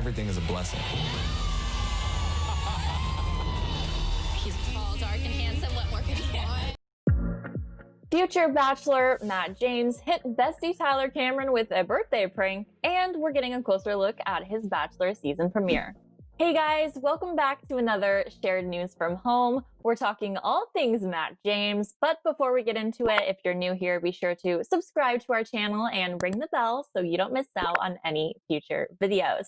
everything is a blessing. He's tall, dark, and handsome. What more could you want? Future Bachelor Matt James hit Bestie Tyler Cameron with a birthday prank, and we're getting a closer look at his Bachelor season premiere. Hey guys, welcome back to another Shared News from Home. We're talking all things Matt James, but before we get into it, if you're new here, be sure to subscribe to our channel and ring the bell so you don't miss out on any future videos.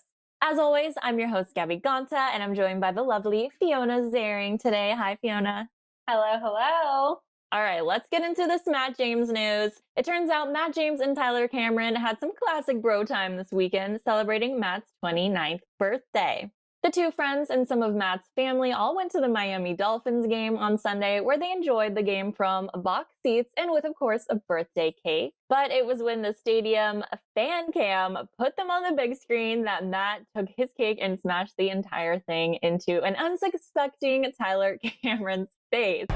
As always, I'm your host, Gabby Gonta, and I'm joined by the lovely Fiona Zaring today. Hi, Fiona. Hello, hello. All right, let's get into this Matt James news. It turns out Matt James and Tyler Cameron had some classic bro time this weekend, celebrating Matt's 29th birthday. The two friends and some of Matt's family all went to the Miami Dolphins game on Sunday, where they enjoyed the game from box seats and with, of course, a birthday cake. But it was when the stadium fan cam put them on the big screen that Matt took his cake and smashed the entire thing into an unsuspecting Tyler Cameron's face.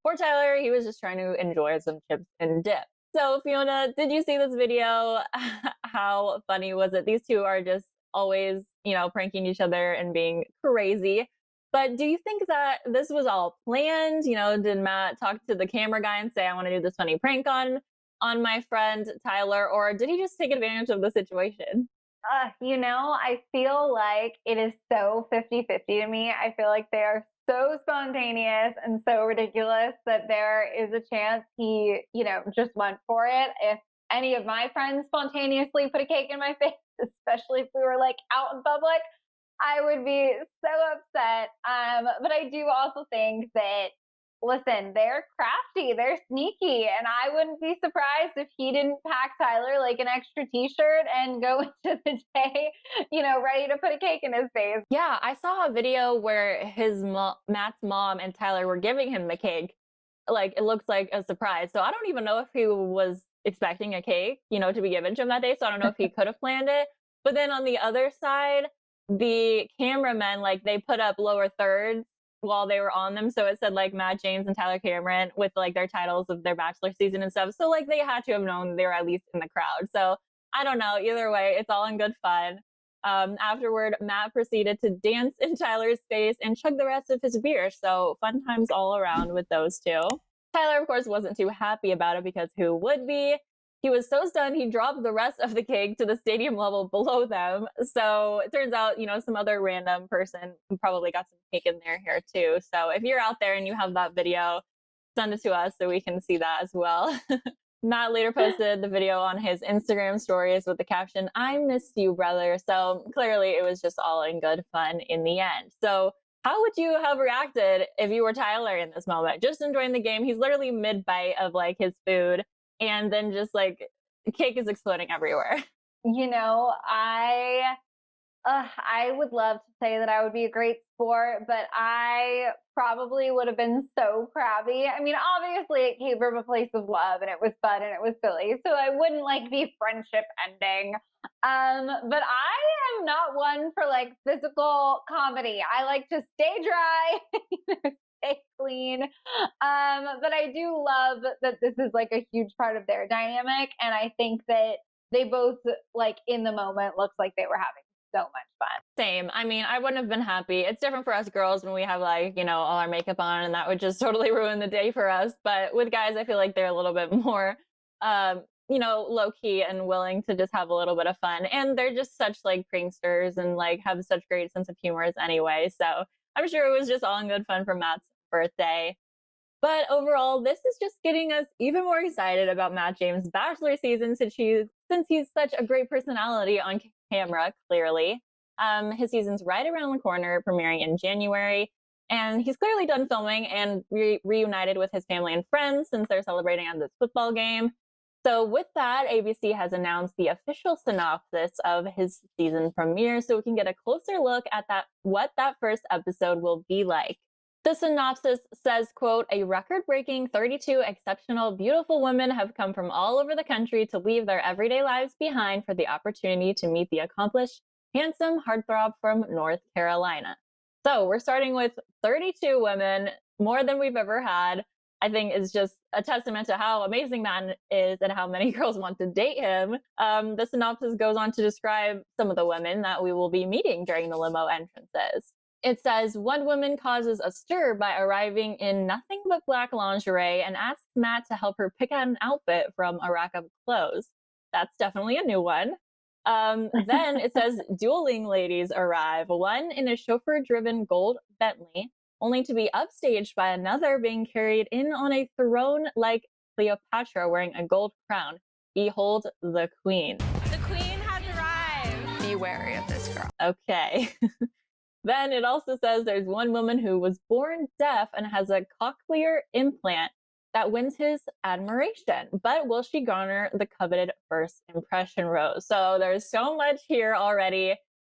Poor Tyler, he was just trying to enjoy some chips and dip. So Fiona, did you see this video? How funny was it? These two are just always, pranking each other and being crazy. But do you think that this was all planned? Did Matt talk to the camera guy and say, I want to do this funny prank on my friend Tyler? Or did he just take advantage of the situation? I feel like it is so 50-50 to me. I feel like they are so spontaneous and so ridiculous that there is a chance he, just went for it. If any of my friends spontaneously put a cake in my face, especially if we were like out in public, I would be so upset. But I do also think that, listen, they're crafty, they're sneaky, and I wouldn't be surprised if he didn't pack Tyler like an extra t-shirt and go into the day, ready to put a cake in his face. Yeah, I saw a video where Matt's mom and Tyler were giving him the cake. Like, it looks like a surprise. So I don't even know if he was expecting a cake, to be given to him that day. So I don't know if he could have planned it. But then on the other side, the cameramen, they put up lower thirds while they were on them. So it said Matt James and Tyler Cameron with their titles of their Bachelor season and stuff. So they had to have known they were at least in the crowd. So I don't know. Either way, it's all in good fun. Afterward, Matt proceeded to dance in Tyler's face and chug the rest of his beer. So fun times all around with those two. Tyler, of course, wasn't too happy about it because who would be? He was so stunned, he dropped the rest of the cake to the stadium level below them. So it turns out, some other random person who probably got some cake in their hair too. So if you're out there and you have that video, send it to us so we can see that as well. Matt later posted the video on his Instagram stories with the caption, "I missed you, brother." So clearly it was just all in good fun in the end. So how would you have reacted if you were Tyler in this moment? Just enjoying the game. He's literally mid-bite of his food. And then just cake is exploding everywhere. I would love to say that I would be a great sport, but I probably would have been so crabby. I mean, obviously it came from a place of love and it was fun and it was silly. So I wouldn't be friendship ending. But I am not one for physical comedy. I like to stay dry, stay clean. But I do love that this is a huge part of their dynamic. And I think that they both in the moment looks like they were having so much fun. Same. I mean, I wouldn't have been happy. It's different for us girls when we have all our makeup on, and that would just totally ruin the day for us. But with guys, I feel like they're a little bit more, low key and willing to just have a little bit of fun. And they're just such pranksters and have such great sense of humor anyway. So I'm sure it was just all in good fun for Matt's birthday. But overall, this is just getting us even more excited about Matt James' Bachelor season since he's such a great personality on camera, clearly. His season's right around the corner, premiering in January. And he's clearly done filming and reunited with his family and friends since they're celebrating on this football game. So with that, ABC has announced the official synopsis of his season premiere so we can get a closer look at what that first episode will be like. The synopsis says, quote, "A record-breaking 32 exceptional, beautiful women have come from all over the country to leave their everyday lives behind for the opportunity to meet the accomplished, handsome heartthrob from North Carolina." So we're starting with 32 women, more than we've ever had. I think is just a testament to how amazing Matt is and how many girls want to date him. The synopsis goes on to describe some of the women that we will be meeting during the limo entrances. It says, one woman causes a stir by arriving in nothing but black lingerie and asks Matt to help her pick out an outfit from a rack of clothes. That's definitely a new one. Then it says, dueling ladies arrive, one in a chauffeur-driven gold Bentley, only to be upstaged by another being carried in on a throne like Cleopatra wearing a gold crown. Behold the queen. The queen has arrived. Be wary of this girl. Okay. Then it also says there's one woman who was born deaf and has a cochlear implant that wins his admiration. But will she garner the coveted first impression rose? So there's so much here already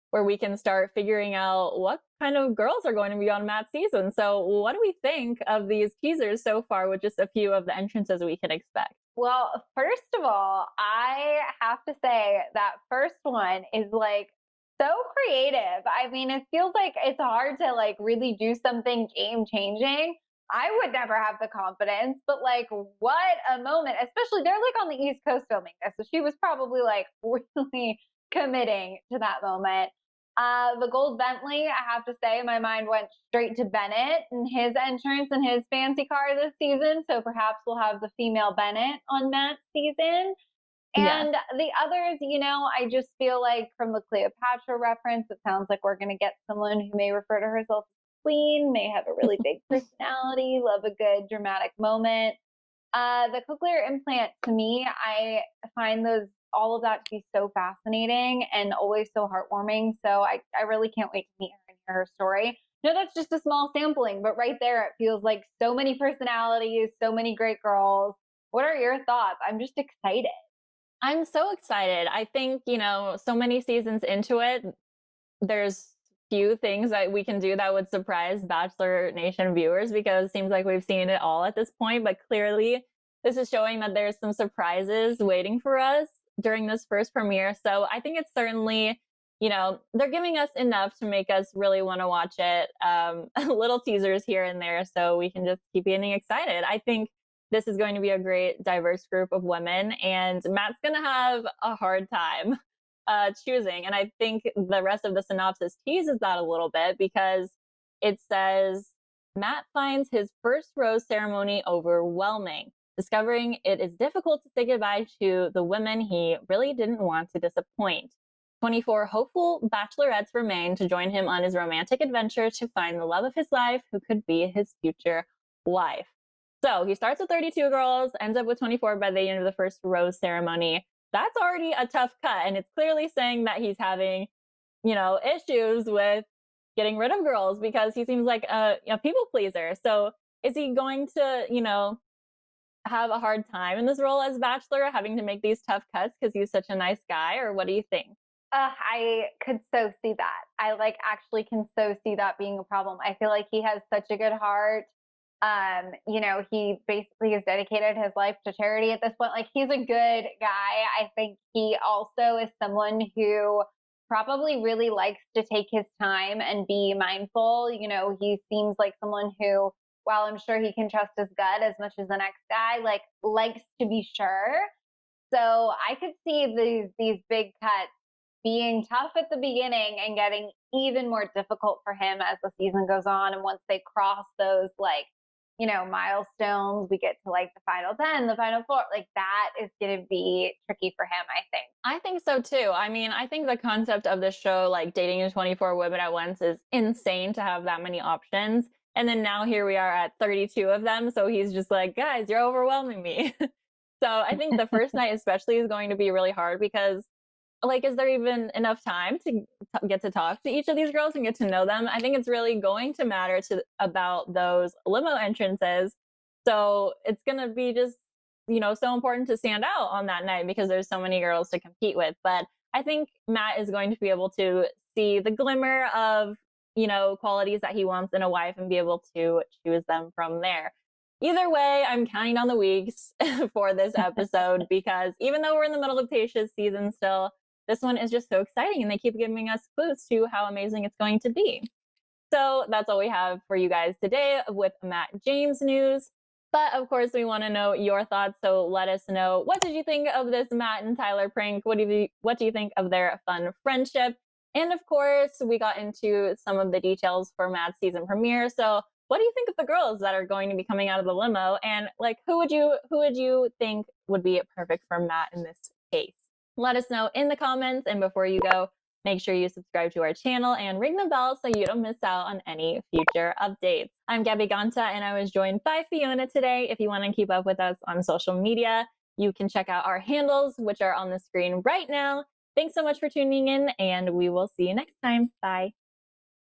where we can start figuring out what kind of girls are going to be on Matt's season. So what do we think of these teasers so far with just a few of the entrances we can expect? Well, first of all, I have to say that first one is like so creative. I mean, it feels like it's hard to like really do something game changing. I would never have the confidence, but like, what a moment, especially they're like on the East Coast filming this. So she was probably like really committing to that moment. The gold Bentley, I have to say, my mind went straight to Bennett and his entrance and his fancy car this season. So perhaps we'll have the female Bennett on Matt's season. And the others, you know, I just feel like from the Cleopatra reference, it sounds like we're going to get someone who may refer to herself as queen, may have a really big personality, love a good dramatic moment. The cochlear implant, to me, I find all of that to be so fascinating and always so heartwarming. So I really can't wait to meet her and hear her story. No, that's just a small sampling, but right there, it feels like so many personalities, so many great girls. What are your thoughts? I'm just excited. I'm so excited. I think, you know, so many seasons into it, there's few things that we can do that would surprise Bachelor Nation viewers because it seems like we've seen it all at this point. But clearly, this is showing that there's some surprises waiting for us during this first premiere. So I think it's certainly, you know, they're giving us enough to make us really want to watch it. Little teasers here and there so we can just keep getting excited. I think this is going to be a great diverse group of women, and Matt's going to have a hard time choosing. And I think the rest of the synopsis teases that a little bit because it says, Matt finds his first rose ceremony overwhelming, discovering it is difficult to say goodbye to the women he really didn't want to disappoint. 24 hopeful bachelorettes remain to join him on his romantic adventure to find the love of his life who could be his future wife. So he starts with 32 girls, ends up with 24 by the end of the first rose ceremony. That's already a tough cut. And it's clearly saying that he's having, you know, issues with getting rid of girls because he seems like a people pleaser. So is he going to, you know, have a hard time in this role as Bachelor, having to make these tough cuts because he's such a nice guy? Or what do you think? I could so see that. I actually can so see that being a problem. I feel like he has such a good heart. You know, he basically has dedicated his life to charity at this point. Like, he's a good guy. I think he also is someone who probably really likes to take his time and be mindful. You know, he seems like someone who, while I'm sure he can trust his gut as much as the next guy, likes to be sure. So I could see these big cuts being tough at the beginning and getting even more difficult for him as the season goes on. And once they cross those, you know, milestones, we get to the final 10, the final 4, that is going to be tricky for him, I think. I think so too. I mean, I think the concept of the show, dating 24 women at once, is insane to have that many options. And then now here we are at 32 of them. So he's just like, guys, you're overwhelming me. So I think the first night especially is going to be really hard because is there even enough time to get to talk to each of these girls and get to know them? I think it's really going to matter about those limo entrances. So it's going to be just, you know, so important to stand out on that night because there's so many girls to compete with. But I think Matt is going to be able to see the glimmer of, you know, qualities that he wants in a wife and be able to choose them from there. Either way, I'm counting on the weeks for this episode because even though we're in the middle of Tayshia's season still, this one is just so exciting and they keep giving us clues to how amazing it's going to be. So that's all we have for you guys today with Matt James news. But of course, we want to know your thoughts. So let us know, what did you think of this Matt and Tyler prank? What do you think of their fun friendship? And of course, we got into some of the details for Matt's season premiere. So what do you think of the girls that are going to be coming out of the limo? And like, who would you think would be perfect for Matt in this case? Let us know in the comments. And before you go, make sure you subscribe to our channel and ring the bell so you don't miss out on any future updates. I'm Gabby Gonta, and I was joined by Fiona today. If you want to keep up with us on social media, you can check out our handles, which are on the screen right now. Thanks so much for tuning in, and we will see you next time. Bye.